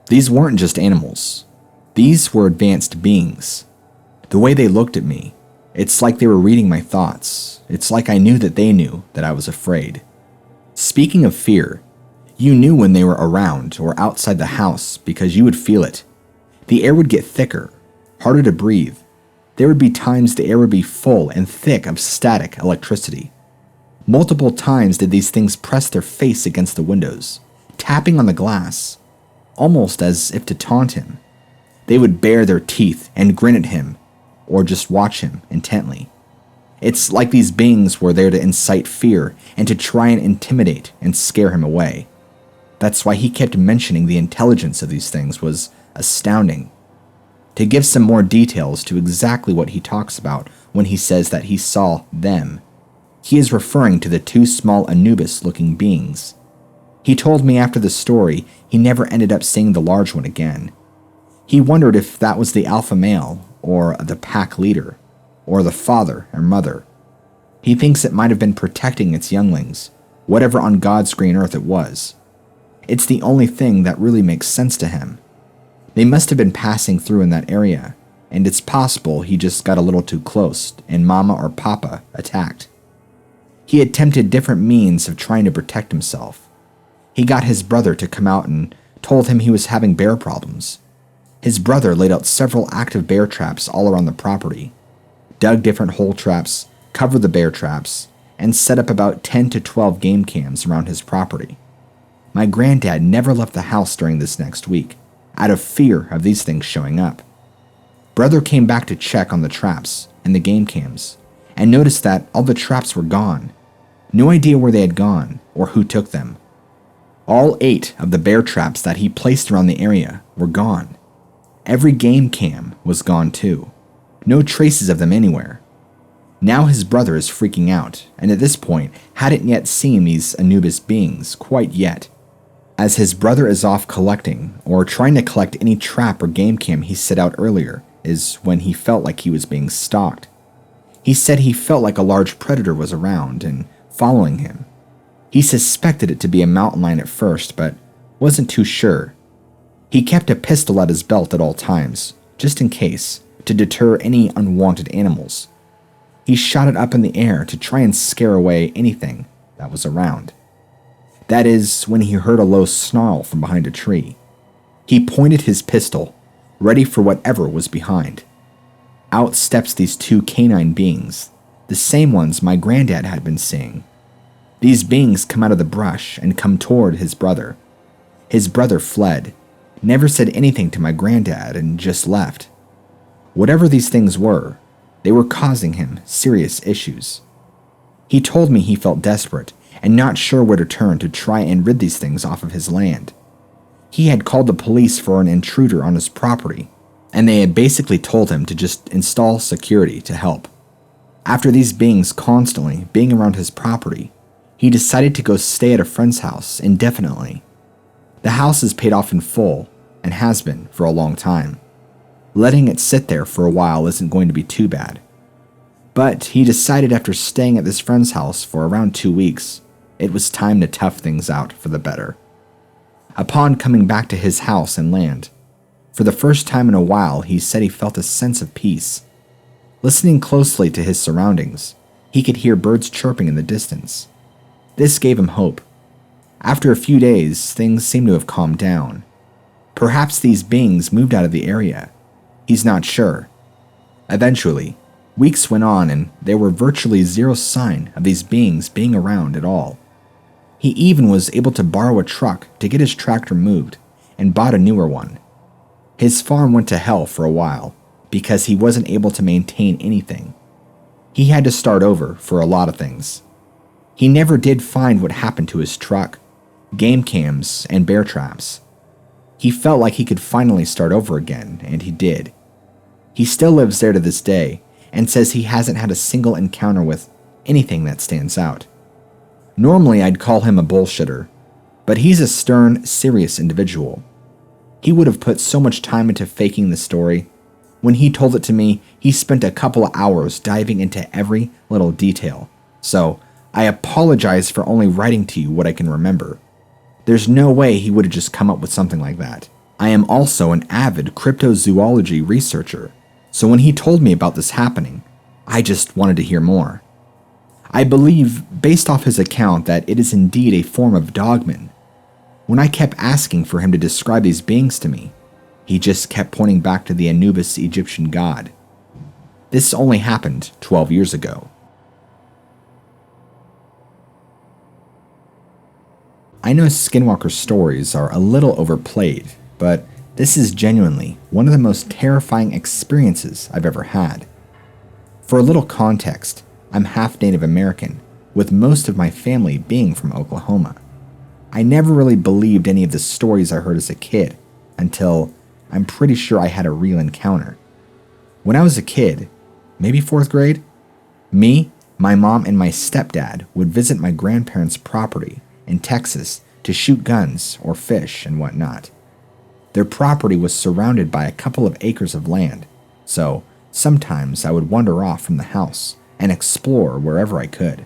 Speaker 1: These weren't just animals. These were advanced beings. The way they looked at me, it's like they were reading my thoughts. It's like I knew that they knew that I was afraid. Speaking of fear, you knew when they were around or outside the house because you would feel it. The air would get thicker, harder to breathe. There would be times the air would be full and thick of static electricity. Multiple times did these things press their face against the windows, tapping on the glass, almost as if to taunt him. They would bare their teeth and grin at him, or just watch him intently. It's like these beings were there to incite fear and to try and intimidate and scare him away. That's why he kept mentioning the intelligence of these things was astounding. To give some more details to exactly what he talks about when he says that he saw them, he is referring to the two small Anubis-looking beings. He told me after the story he never ended up seeing the large one again. He wondered if that was the alpha male, or the pack leader, or the father or mother. He thinks it might have been protecting its younglings, whatever on God's green earth it was. It's the only thing that really makes sense to him. They must have been passing through in that area, and it's possible he just got a little too close and Mama or Papa attacked. He attempted different means of trying to protect himself. He got his brother to come out and told him he was having bear problems. His brother laid out several active bear traps all around the property, dug different hole traps, cover the bear traps, and set up about 10 to 12 game cams around his property. My granddad never left the house during this next week, out of fear of these things showing up. Brother came back to check on the traps and the game cams, and noticed that all the traps were gone. No idea where they had gone or who took them. All 8 of the bear traps that he placed around the area were gone. Every game cam was gone too. No traces of them anywhere. Now his brother is freaking out, and at this point hadn't yet seen these Anubis beings quite yet. As his brother is off collecting, or trying to collect any trap or game cam he set out earlier, is when he felt like he was being stalked. He said he felt like a large predator was around and following him. He suspected it to be a mountain lion at first, but wasn't too sure. He kept a pistol at his belt at all times, just in case, to deter any unwanted animals. He shot it up in the air to try and scare away anything that was around. That is when he heard a low snarl from behind a tree. He pointed his pistol, ready for whatever was behind. Out steps these 2 canine beings, the same ones my granddad had been seeing. These beings come out of the brush and come toward his brother. His brother fled, never said anything to my granddad, and just left. Whatever these things were, they were causing him serious issues. He told me he felt desperate and not sure where to turn to try and rid these things off of his land. He had called the police for an intruder on his property, and they had basically told him to just install security to help. After these beings constantly being around his property, he decided to go stay at a friend's house indefinitely. The house is paid off in full and has been for a long time. Letting it sit there for a while isn't going to be too bad. But he decided after staying at this friend's house for around 2 weeks, it was time to tough things out for the better. Upon coming back to his house and land, for the first time in a while he said he felt a sense of peace. Listening closely to his surroundings, he could hear birds chirping in the distance. This gave him hope. After a few days, things seemed to have calmed down. Perhaps these beings moved out of the area. He's not sure. Eventually, weeks went on and there were virtually zero sign of these beings being around at all. He even was able to borrow a truck to get his tractor moved and bought a newer one. His farm went to hell for a while because he wasn't able to maintain anything. He had to start over for a lot of things. He never did find what happened to his truck, game cams, and bear traps. He felt like he could finally start over again, and he did. He still lives there to this day and says he hasn't had a single encounter with anything that stands out. Normally I'd call him a bullshitter, but he's a stern, serious individual. He would have put so much time into faking the story. When he told it to me, he spent a couple of hours diving into every little detail. So, I apologize for only writing to you what I can remember. There's no way he would have just come up with something like that. I am also an avid cryptozoology researcher, so when he told me about this happening, I just wanted to hear more. I believe, based off his account, that it is indeed a form of dogman. When I kept asking for him to describe these beings to me, he just kept pointing back to the Anubis Egyptian god. This only happened 12 years ago. I know Skinwalker stories are a little overplayed, but this is genuinely one of the most terrifying experiences I've ever had. For a little context, I'm half Native American, with most of my family being from Oklahoma. I never really believed any of the stories I heard as a kid, until I'm pretty sure I had a real encounter. When I was a kid, maybe 4th grade, me, my mom, and my stepdad would visit my grandparents' property in Texas to shoot guns or fish and whatnot. Their property was surrounded by a couple of acres of land, so sometimes I would wander off from the house and explore wherever I could.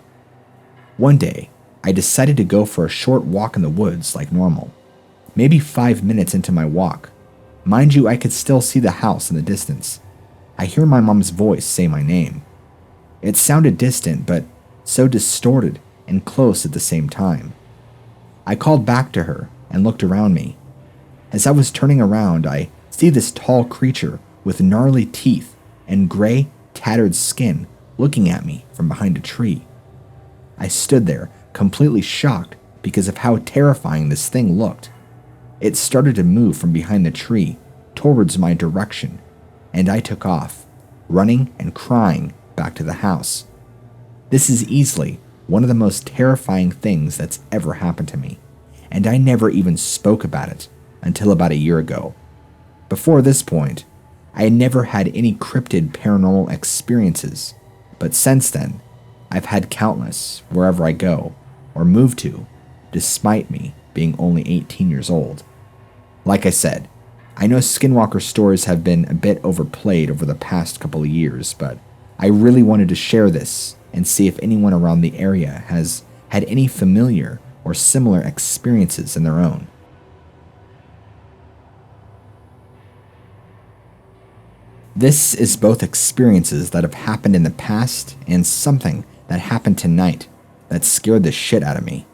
Speaker 1: One day, I decided to go for a short walk in the woods like normal. Maybe 5 minutes into my walk, mind you, I could still see the house in the distance. I hear my mom's voice say my name. It sounded distant, but so distorted and close at the same time. I called back to her and looked around me. As I was turning around, I see this tall creature with gnarly teeth and gray, tattered skin looking at me from behind a tree. I stood there, completely shocked because of how terrifying this thing looked. It started to move from behind the tree towards my direction, and I took off, running and crying back to the house. This is easily one of the most terrifying things that's ever happened to me, and I never even spoke about it until about a year ago. Before this point, I had never had any cryptid paranormal experiences, but since then, I've had countless wherever I go or move to, despite me being only 18 years old. Like I said, I know skinwalker stories have been a bit overplayed over the past couple of years, but I really wanted to share this and see if anyone around the area has had any familiar or similar experiences in their own. This is both experiences that have happened in the past and something that happened tonight that scared the shit out of me.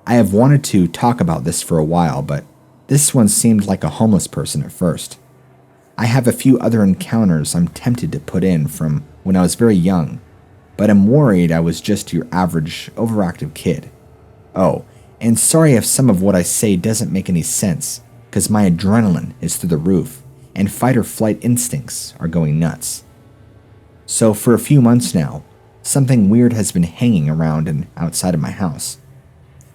Speaker 1: I have wanted to talk about this for a while, but this one seemed like a homeless person at first. I have a few other encounters I'm tempted to put in from when I was very young, but I'm worried I was just your average overactive kid. Oh, and sorry if some of what I say doesn't make any sense, because my adrenaline is through the roof, and fight or flight instincts are going nuts. So for a few months now, something weird has been hanging around and outside of my house.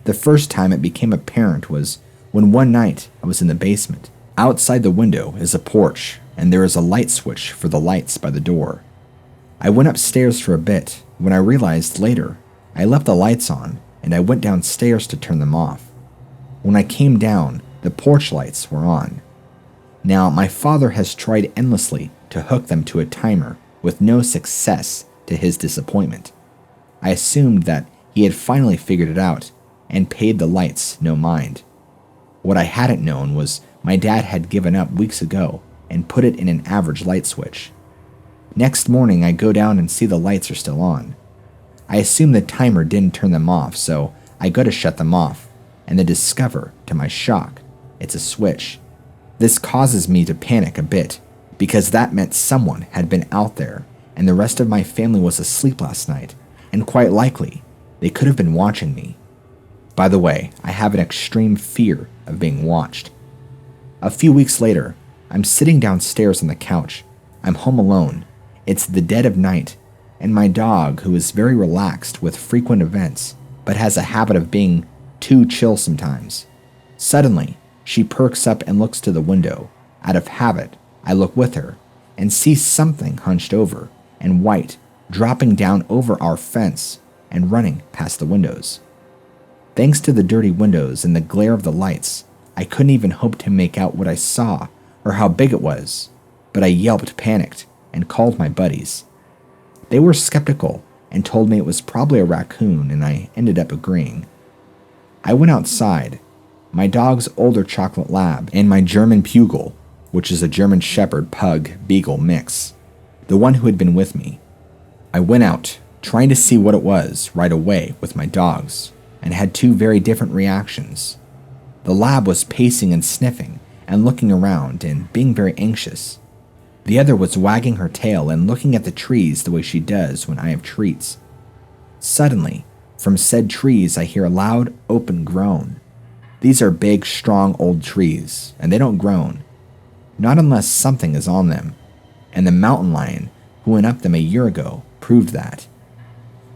Speaker 1: The first time it became apparent was when one night I was in the basement. Outside the window is a porch, and there is a light switch for the lights by the door. I went upstairs for a bit when I realized later I left the lights on, and I went downstairs to turn them off. When I came down, the porch lights were on. Now, my father has tried endlessly to hook them to a timer with no success to his disappointment. I assumed that he had finally figured it out and paid the lights no mind. What I hadn't known was my dad had given up weeks ago and put it in an average light switch. Next morning, I go down and see the lights are still on. I assume the timer didn't turn them off, so I go to shut them off, and then discover, to my shock, it's a switch. This causes me to panic a bit, because that meant someone had been out there, and the rest of my family was asleep last night, and quite likely, they could have been watching me. By the way, I have an extreme fear of being watched. A few weeks later, I'm sitting downstairs on the couch. I'm home alone. It's the dead of night, and my dog, who is very relaxed with frequent events, but has a habit of being too chill sometimes. Suddenly, she perks up and looks to the window. Out of habit, I look with her and see something hunched over and white dropping down over our fence and running past the windows. Thanks to the dirty windows and the glare of the lights, I couldn't even hope to make out what I saw or how big it was, but I yelped panicked and called my buddies. They were skeptical and told me it was probably a raccoon, and I ended up agreeing. I went outside. My dog's older chocolate lab and my German Pugil, which is a German Shepherd Pug Beagle mix, the one who had been with me. I went out, trying to see what it was right away with my dogs, and had two very different reactions. The lab was pacing and sniffing and looking around and being very anxious. The other was wagging her tail and looking at the trees the way she does when I have treats. Suddenly, from said trees I hear a loud, open groan. These are big, strong old trees, and they don't groan. Not unless something is on them, and the mountain lion who went up them a year ago proved that.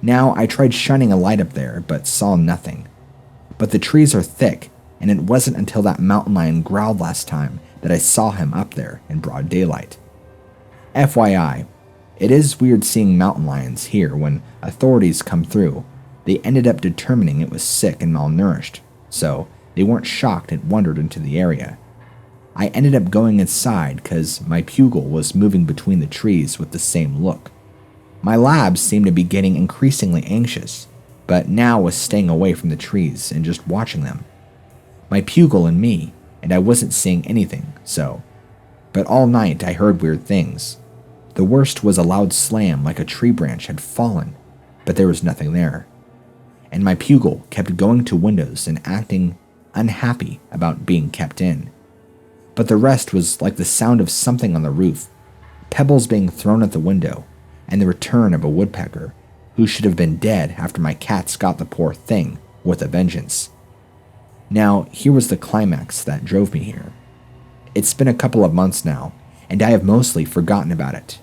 Speaker 1: Now, I tried shining a light up there, but saw nothing. But the trees are thick, and it wasn't until that mountain lion growled last time that I saw him up there in broad daylight. FYI, it is weird seeing mountain lions here. When authorities come through, they ended up determining it was sick and malnourished, so they weren't shocked it wandered into the area. I ended up going inside because my Pugil was moving between the trees with the same look. My lab seemed to be getting increasingly anxious, but now was staying away from the trees and just watching them. My Pugil and me, and I wasn't seeing anything, so. But all night I heard weird things. The worst was a loud slam like a tree branch had fallen, but there was nothing there. And my Pugil kept going to windows and acting unhappy about being kept in. But the rest was like the sound of something on the roof, pebbles being thrown at the window, and the return of a woodpecker who should have been dead after my cats got the poor thing with a vengeance. Now, here was the climax that drove me here. It's been a couple of months now, and I have mostly forgotten about it.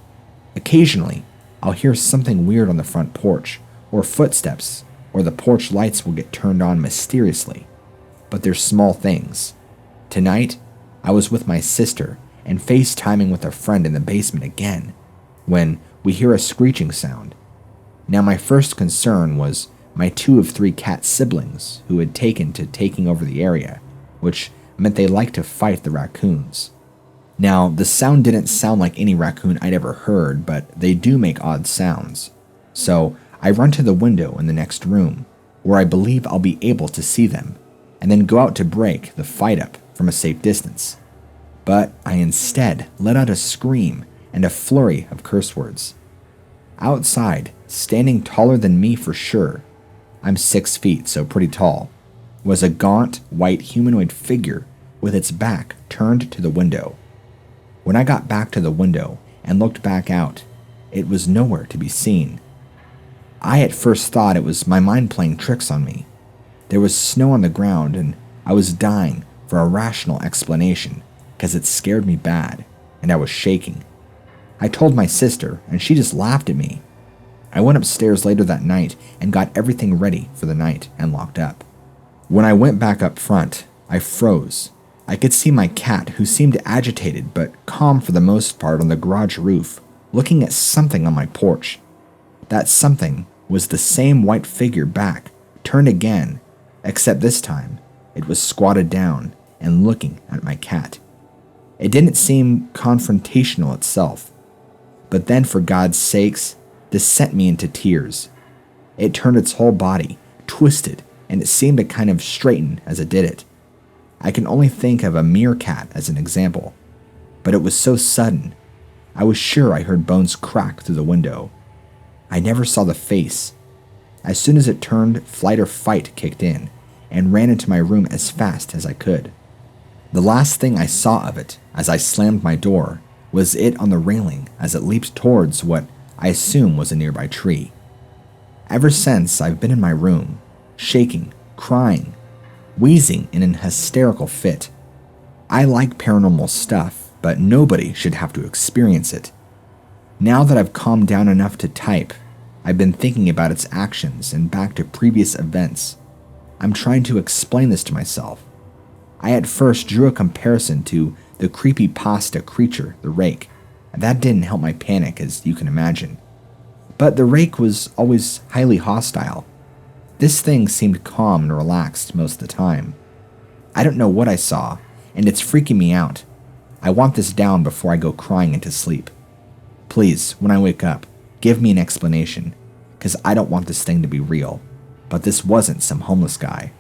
Speaker 1: Occasionally, I'll hear something weird on the front porch, or footsteps, or the porch lights will get turned on mysteriously. But they're small things. Tonight, I was with my sister and FaceTiming with a friend in the basement again, when we hear a screeching sound. Now, my first concern was my 2 of 3 cat siblings who had taken to taking over the area, which meant they liked to fight the raccoons. Now, the sound didn't sound like any raccoon I'd ever heard, but they do make odd sounds. So I run to the window in the next room, where I believe I'll be able to see them, and then go out to break the fight up from a safe distance. But I instead let out a scream and a flurry of curse words. Outside, standing taller than me for sure, I'm 6 feet, so pretty tall, was a gaunt, white humanoid figure with its back turned to the window. When I got back to the window and looked back out, it was nowhere to be seen. I at first thought it was my mind playing tricks on me. There was snow on the ground, and I was dying for a rational explanation because it scared me bad, and I was shaking. I told my sister, and she just laughed at me. I went upstairs later that night and got everything ready for the night and locked up. When I went back up front, I froze. I could see my cat, who seemed agitated but calm for the most part, on the garage roof, looking at something on my porch. That something was the same white figure back, turned again, except this time it was squatted down and looking at my cat. It didn't seem confrontational itself, but then, for God's sakes, this sent me into tears. It turned its whole body, twisted, and it seemed to kind of straighten as it did it. I can only think of a meerkat as an example, but it was so sudden. I was sure I heard bones crack through the window. I never saw the face. As soon as it turned, flight or fight kicked in, and ran into my room as fast as I could. The last thing I saw of it, as I slammed my door, was it on the railing as it leaped towards what I assume was a nearby tree. Ever since, I've been in my room, shaking, crying, wheezing in an hysterical fit. I like paranormal stuff, but nobody should have to experience it. Now that I've calmed down enough to type, I've been thinking about its actions and back to previous events. I'm trying to explain this to myself. I at first drew a comparison to the creepypasta creature, the rake, and that didn't help my panic, as you can imagine. But the rake was always highly hostile. This thing seemed calm and relaxed most of the time. I don't know what I saw, and it's freaking me out. I want this down before I go crying into sleep. Please, when I wake up, give me an explanation, because I don't want this thing to be real. But this wasn't some homeless guy.